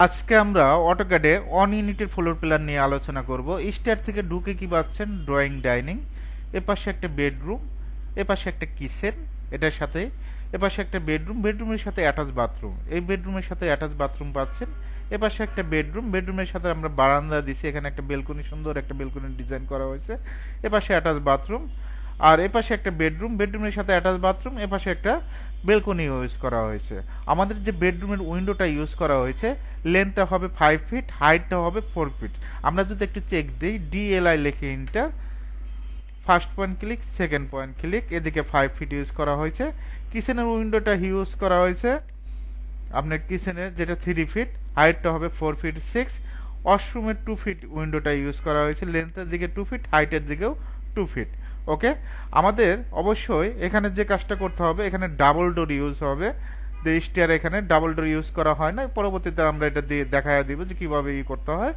আজকে আমরা অটোক্যাডে অনইউনিটেড floor plan নিয়ে আলোচনা করব। স্টার থেকে ঢুকে কি পাচ্ছেন, ড্রয়িং ডাইনিং, এপাশে একটা বেডরুম, এপাশে একটা কিচেন, এটার সাথে এপাশে একটা বেডরুমের সাথে অ্যাটাচ বাথরুম, এই বেডরুমের সাথে অ্যাটাচ বাথরুম পাচ্ছেন। এপাশে একটা বেডরুমের সাথে আমরা বারান্দা দিছি, এখানে একটা বেলকনি, সুন্দর একটা বেলকনি ডিজাইন করা হয়েছে। এপাশে অ্যাটাচ বাথরুম, আর এপাশে একটা বেডরুমের সাথে অ্যাটাচ বাথরুম, এপাশে একটা বেলকনি ইউজ করা হয়েছে। আমাদের যে বেডরুমের উইন্ডোটা ইউজ করা হয়েছে, লেন্থটা হবে 5 ফিট, হাইটটা হবে 4 ফিট। আমরা যদি একটু চেক দিই, ডিএলআই লিখে inter, first point click, second point click, এদিকে 5 ফিট ইউজ করা হয়েছে। কিচেনের উইন্ডোটা ইউজ করা হয়েছে আপনার কিচেনের, যেটা 3 ফিট, হাইটটা হবে 4 ফিট 6। ওয়াশরুমের 2 ফিট উইন্ডোটা ইউজ করা হয়েছে, লেন্থের দিকে 2 ফিট, হাইটের দিকেও 2 ফিট। ওকে, আমাদের অবশ্যই এখানে যে কাজটা করতে হবে, এখানে ডাবল ডোর ইউজ হবে। যে স্টেয়ার এখানে ডাবল ডোর ইউজ করা হয় না, পরবর্তীতে আমরা এটা দিয়ে দেখা দিব যে কিভাবে করতে হয়।